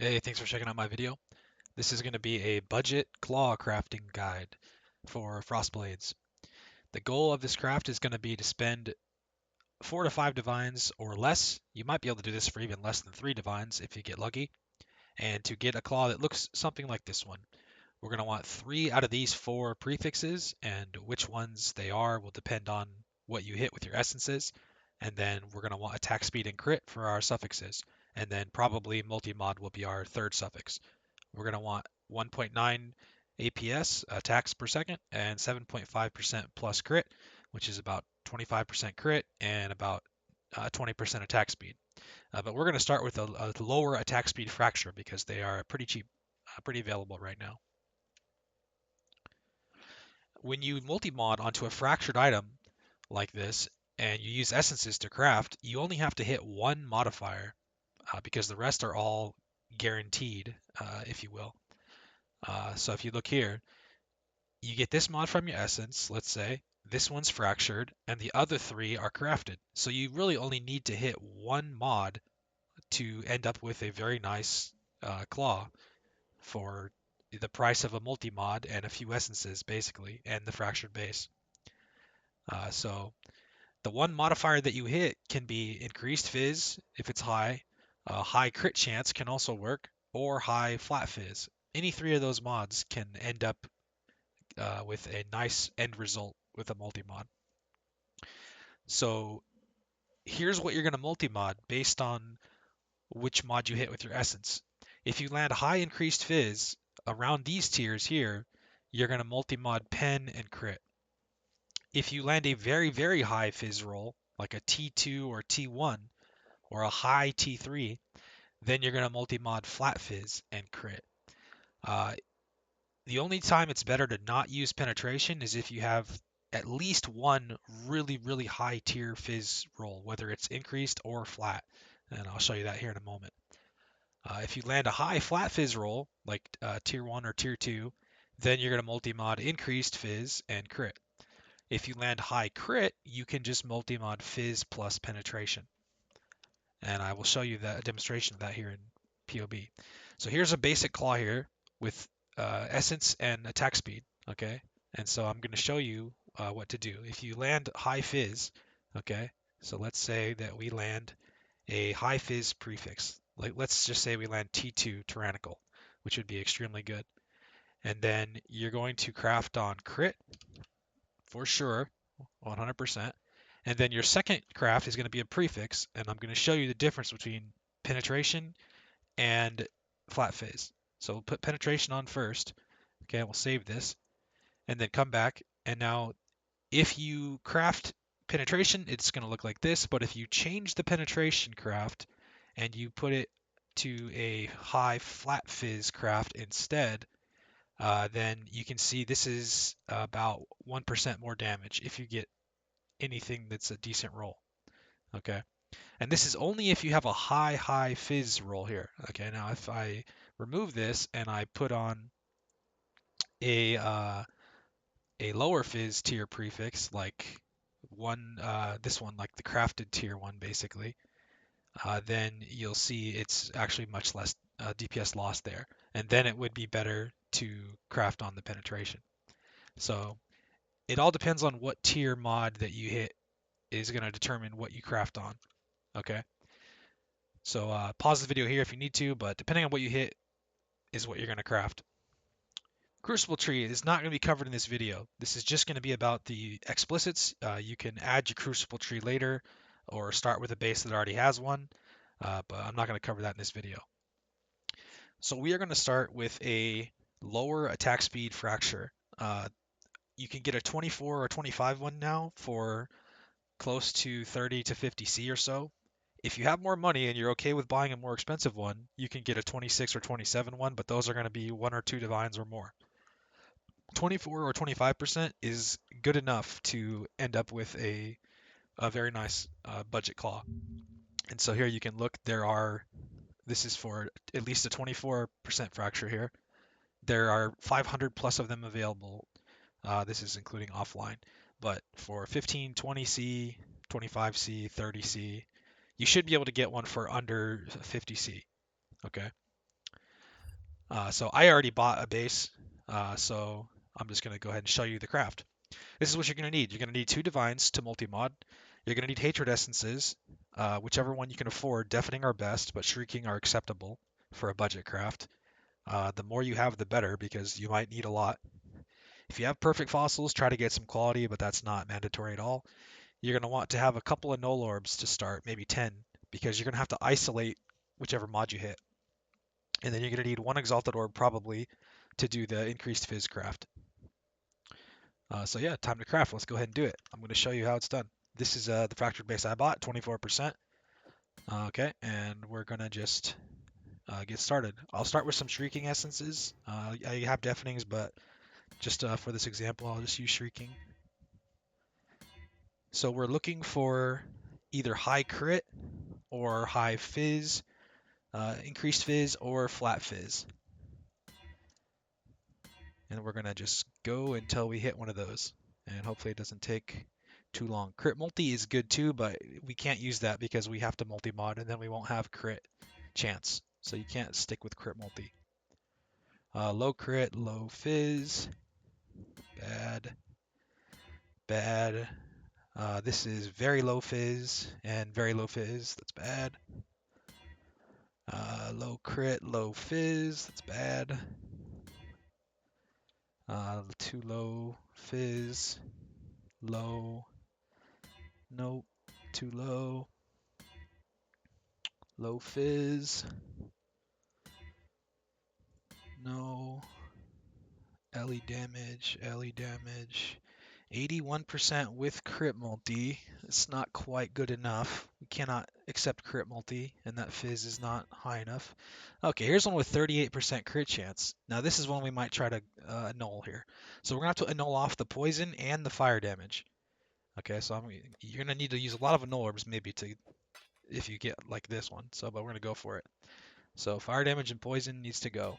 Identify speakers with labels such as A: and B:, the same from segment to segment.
A: Hey, thanks for checking out my video. This is going to be a budget claw crafting guide for frost blades. The goal of this craft is going to be to spend 4 to 5 divines or less. You might be able to do this for even less than 3 divines if you get lucky. And to get a claw that looks something like this one, we're going to want 3 out of these 4 prefixes, and which ones they are will depend on what you hit with your essences. And then we're going to want attack speed and crit for our suffixes. And then probably multimod will be our third suffix. We're going to want 1.9 APS, attacks per second, and 7.5% plus crit, which is about 25% crit and about 20% attack speed. But we're going to start with a lower attack speed fracture because they are pretty cheap, pretty available right now. When you multi-mod onto a fractured item like this, and you use essences to craft, you only have to hit one modifier because the rest are all guaranteed, if you will. So if you look here, you get this mod from your essence, let's say. This one's fractured, and the other 3 are crafted. So you really only need to hit one mod to end up with a very nice claw for the price of a multi-mod and a few essences, basically, and the fractured base. So the one modifier that you hit can be increased Phys if it's high, high crit chance can also work, or high flat Phys. Any 3 of those mods can end up with a nice end result with a multi-mod. So here's what you're going to multi-mod based on which mod you hit with your essence. If you land high increased Phys around these tiers here, you're going to multi-mod pen and crit. If you land a very, very high Phys roll, like a T2 or T1, or a high T3, then you're going to multi-mod flat Phys and crit. The only time it's better to not use penetration is if you have at least one really, really high tier Phys roll, whether it's increased or flat. And I'll show you that here in a moment. If you land a high flat Phys roll, like tier 1 or tier 2, then you're going to multi-mod increased Phys and crit. If you land high crit, you can just multi-mod Phys plus penetration. And I will show you a demonstration of that here in POB. So here's a basic claw here with essence and attack speed, okay? And so I'm going to show you what to do. If you land high Phys, okay, so let's say that we land a high Phys prefix. Like let's just say we land T2 tyrannical, which would be extremely good. And then you're going to craft on crit for sure, 100%. And then your second craft is going to be a prefix, and I'm going to show you the difference between penetration and flat Phys. So we'll put penetration on first. Okay, we'll save this, and then come back. And now, if you craft penetration, it's going to look like this. But if you change the penetration craft and you put it to a high flat Phys craft instead, then you can see this is about 1% more damage if you get anything that's a decent roll. Okay. And this is only if you have a high Phys roll here. Okay, now if I remove this and I put on a a lower Phys tier prefix, like this one, like the crafted tier one, basically, then you'll see it's actually much less DPS loss there. And then it would be better to craft on the penetration. So it all depends on what tier mod that you hit is going to determine what you craft on. Okay. So pause the video here if you need to, but depending on what you hit is what you're going to craft. Crucible tree is not going to be covered in this video. This is just going to be about the explicits. You can add your crucible tree later or start with a base that already has one, but I'm not going to cover that in this video. So we are going to start with a lower attack speed fracture. You can get a 24 or 25 one now for close to 30 to 50 C or so. If you have more money and you're okay with buying a more expensive one, you can get a 26 or 27 one, but those are going to be 1 or 2 divines or more. 24 or 25% is good enough to end up with a very nice budget claw. And so here you can look, this is for at least a 24% fracture here. There are 500 plus of them available. This is including offline. But for 15, 20C, 25C, 30C, you should be able to get one for under 50C. Okay. So I already bought a base, so I'm just going to go ahead and show you the craft. This is what you're going to need. You're going to need 2 divines to multi-mod. You're going to need hatred essences, whichever one you can afford. Deafening are best, but shrieking are acceptable for a budget craft. The more you have, the better, because you might need a lot. If you have perfect fossils, try to get some quality, but that's not mandatory at all. You're going to want to have a couple of null orbs to start, maybe 10, because you're going to have to isolate whichever mod you hit. And then you're going to need 1 exalted orb probably to do the increased Phys craft. So yeah, time to craft. Let's go ahead and do it. I'm going to show you how it's done. This is the fractured base I bought, 24%. Okay, and we're going to just get started. I'll start with some shrieking essences. I have deafenings, but just for this example, I'll just use shrieking. So we're looking for either high crit or high Phys, increased Phys, or flat Phys. And we're going to just go until we hit one of those. And hopefully it doesn't take too long. Crit multi is good too, but we can't use that because we have to multi-mod and then we won't have crit chance. So you can't stick with crit multi. Low crit, low Phys, bad, bad. This is very low Phys and very low Phys, that's bad. Low crit, low Phys, that's bad. Too low Phys, low, nope, too low, low Phys, no, LE damage, LE damage. 81% with crit multi. It's not quite good enough. We cannot accept crit multi, and that Phys is not high enough. Okay, here's one with 38% crit chance. Now this is one we might try to annul here. So we're gonna have to annul off the poison and the fire damage. Okay, so you're gonna need to use a lot of annul orbs maybe to if you get like this one. So, but we're gonna go for it. So fire damage and poison needs to go.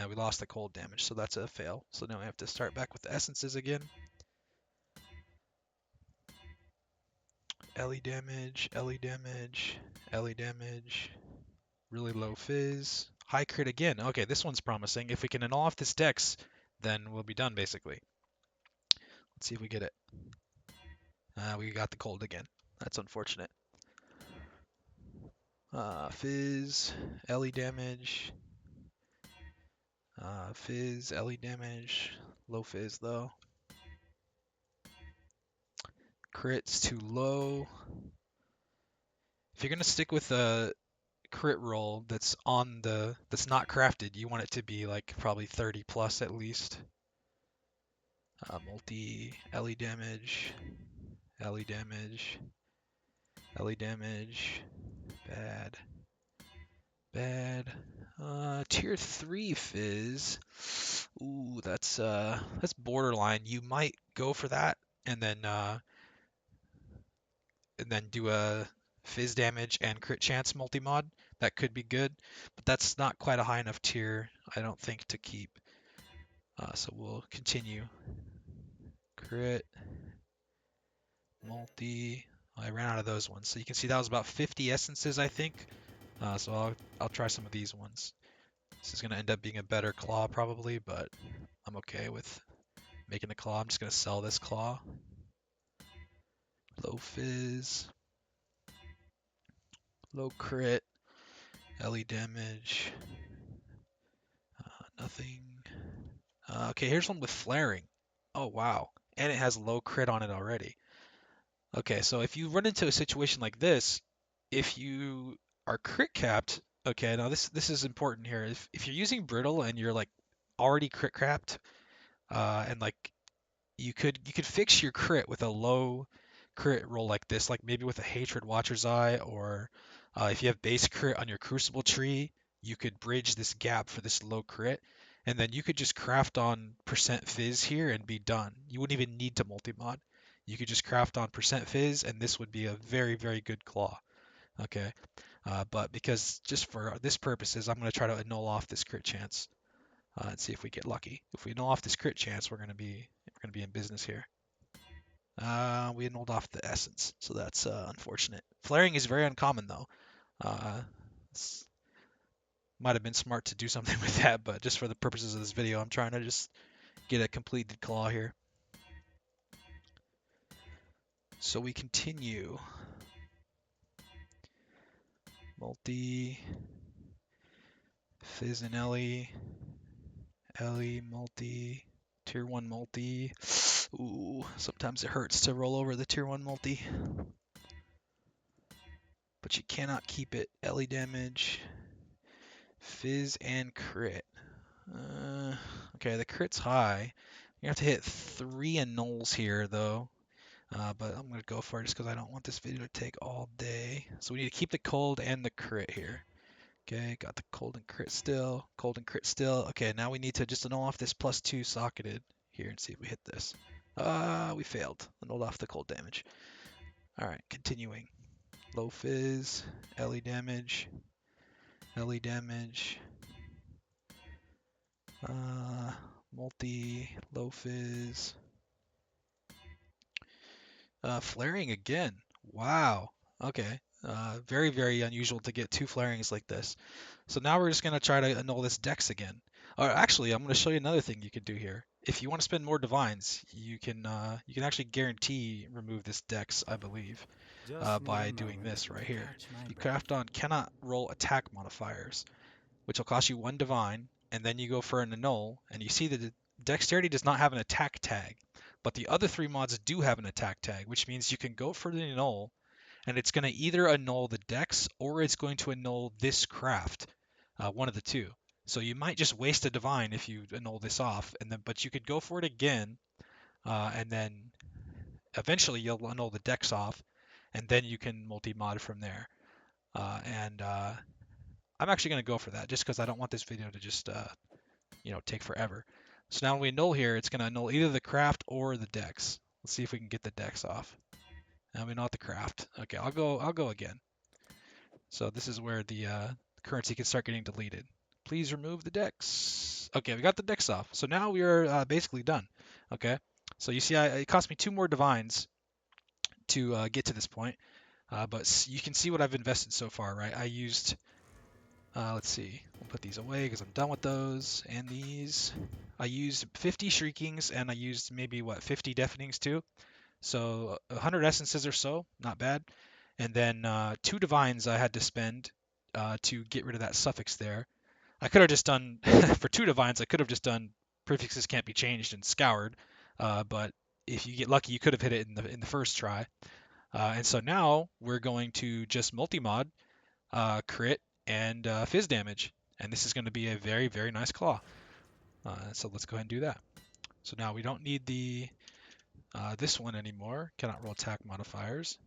A: We lost the cold damage, so that's a fail. So now we have to start back with the essences again. LE damage, LE damage, LE damage, really low Phys, high crit again. Okay, this one's promising. If we can annul off this dex, then we'll be done basically. Let's see if we get it. We got the cold again. That's unfortunate. Phys, LE damage, Phys, LE damage, low Phys though. Crit's too low. If you're gonna stick with a crit roll that's not crafted, you want it to be like probably 30 plus at least. Multi LE damage, LE damage, LE damage, bad, bad. Tier 3 Phys. Ooh, that's borderline. You might go for that and then do a Phys damage and crit chance multi-mod. That could be good, but that's not quite a high enough tier, I don't think, to keep. So we'll continue. Crit, multi. I ran out of those ones. So you can see that was about 50 essences, I think. So I'll try some of these ones. This is going to end up being a better claw probably, but I'm okay with making a claw. I'm just going to sell this claw. Low Phys. Low crit. LE damage. Nothing. Okay, here's one with flaring. Oh, wow. And it has low crit on it already. Okay, so if you run into a situation like this, if you are crit capped, okay, now this is important here. If you're using brittle and you're like already crit capped, and like you could fix your crit with a low crit roll like this, like maybe with a Hatred Watcher's Eye, or if you have base crit on your Crucible tree, you could bridge this gap for this low crit, and then you could just craft on percent Phys here and be done. You wouldn't even need to multi-mod. You could just craft on percent Phys, and this would be a very, very good claw. Okay, but because just for this purposes, I'm going to try to annul off this crit chance and see if we get lucky. If we annul off this crit chance, we're gonna be in business here. We annulled off the essence, so that's unfortunate. Flaring is very uncommon though. Uh, Might have been smart to do something with that, but just for the purposes of this video, I'm trying to just get a completed claw here. So we continue. Multi, Phys and Ellie, multi, tier 1 multi. Ooh, sometimes it hurts to roll over the tier 1 multi. But you cannot keep it. Ellie damage, Phys and crit. Okay, the crit's high. You have to hit 3 annuls here, though. But I'm going to go for it just because I don't want this video to take all day. So we need to keep the cold and the crit here. Okay, got the cold and crit still. Cold and crit still. Okay, now we need to just annul off this +2 socketed here and see if we hit this. We failed. Annulled off the cold damage. Alright, continuing. Low Phys, Ellie damage, multi, low Phys. Flaring again. Wow. Okay. Very, very unusual to get 2 flarings like this. So now we're just going to try to annul this dex again. Or actually, I'm going to show you another thing you could do here. If you want to spend more divines, you can actually guarantee remove this dex, I believe, by doing this right here. You craft on cannot roll attack modifiers, which will cost you 1 divine, and then you go for an annul, and you see that the dexterity does not have an attack tag, but the other 3 mods do have an attack tag, which means you can go for the annul, and it's going to either annul the dex or it's going to annul this craft, one of the two. So you might just waste a divine if you annul this off, but you could go for it again, and then eventually you'll annul the dex off, and then you can multi-mod from there. I'm actually going to go for that just because I don't want this video to just take forever. So now when we annul here, it's going to annul either the craft or the dex. Let's see if we can get the dex off. And we know the craft. Okay, I'll go again. So this is where the currency can start getting deleted. Please remove the dex. Okay, we got the dex off. So now we are basically done. Okay, so you see it cost me 2 more divines to get to this point. But you can see what I've invested so far, right? I used, let's see, we'll put these away because I'm done with those. And these, I used 50 shriekings and I used maybe, 50 deafenings too. So 100 essences or so, not bad. And then 2 divines I had to spend to get rid of that suffix there. I could have just done, for 2 divines, I could have just done prefixes can't be changed and scoured. But if you get lucky, you could have hit it in the first try. And so now we're going to just multimod, crit, and Phys damage. And this is going to be a very, very nice claw. So let's go ahead and do that. So now we don't need this one anymore. Cannot roll attack modifiers.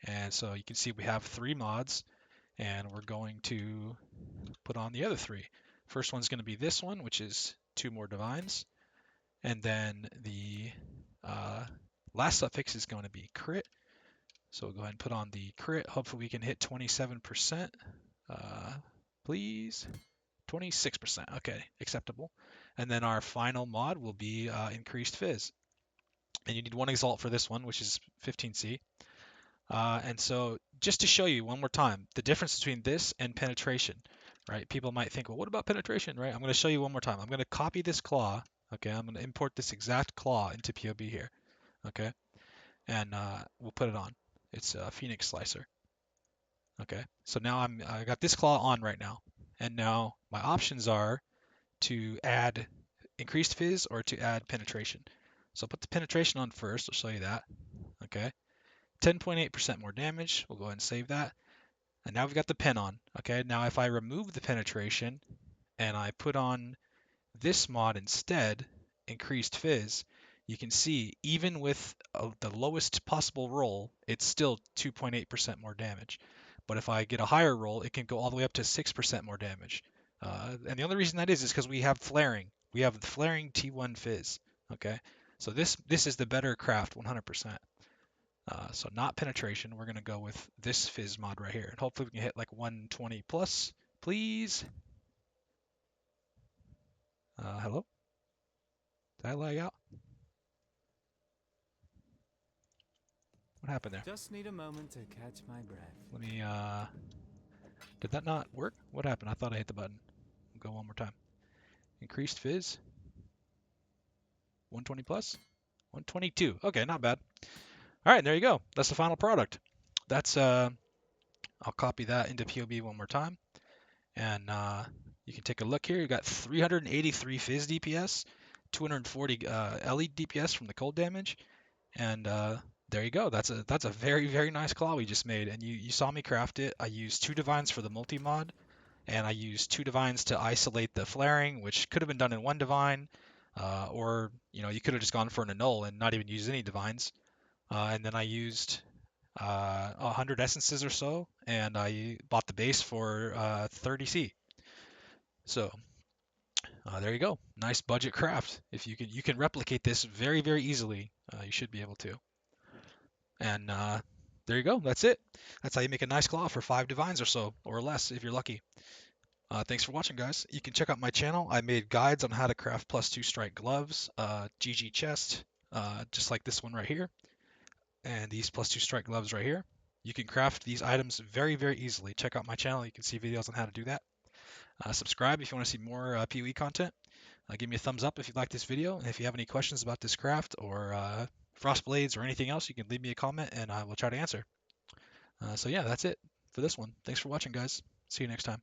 A: And so you can see we have 3 mods, and we're going to put on the other 3. First one's going to be this one, which is 2 more divines. And then the last suffix is going to be crit. So we'll go ahead and put on the crit. Hopefully we can hit 27%. Please. 26%. Okay, acceptable. And then our final mod will be increased Phys. And you need 1 exalt for this one, which is 15C. And so just to show you one more time, the difference between this and penetration, right? People might think, well, what about penetration, right? I'm going to show you one more time. I'm going to copy this claw. Okay, I'm going to import this exact claw into POB here. Okay, and we'll put it on. It's a Phoenix Slicer. Okay, so now I got this claw on right now. And now my options are to add increased Phys or to add penetration. So I'll put the penetration on first. I'll show you that. Okay. 10.8% more damage. We'll go ahead and save that. And now we've got the pen on. Okay, now if I remove the penetration and I put on this mod instead, increased Phys, you can see even with the lowest possible roll, it's still 2.8% more damage. But if I get a higher roll, it can go all the way up to 6% more damage. And the only reason that is because we have flaring. We have the flaring T1 Phys. Okay, so this is the better craft 100%. So not penetration. We're going to go with this Phys mod right here. And hopefully we can hit like 120 plus, please. Hello? Did I lag out? What happened there?
B: Just need a moment to catch my breath.
A: Let me Did that not work? What happened? I thought I hit the button. Go one more time. Increased Phys. 120 plus? 122. Okay, not bad. All right, there you go. That's the final product. That's I'll copy that into POB one more time, and you can take a look here. You've got 383 Phys DPS, 240 LE DPS from the cold damage, and there you go. That's a very very nice claw we just made, and you saw me craft it. I used 2 divines for the multi-mod, and I used 2 divines to isolate the flaring, which could have been done in 1 divine, or you could have just gone for an annul and not even used any divines. And then I used 100 essences or so, and I bought the base for 30C. So there you go. Nice budget craft. If you can replicate this very very easily, you should be able to. And there you go. That's it. That's how you make a nice claw for 5 divines or so, or less if you're lucky. Thanks for watching, guys. You can check out my channel. I made guides on how to craft +2 strike gloves, GG chest, just like this one right here, and these +2 strike gloves right here. You can craft these items very, very easily. Check out my channel. You can see videos on how to do that. Subscribe if you want to see more PoE content. Give me a thumbs up if you like this video. And if you have any questions about this craft or frost blades or anything else, you can leave me a comment and I will try to answer. So yeah, that's it for this one. Thanks for watching, guys. See you next time.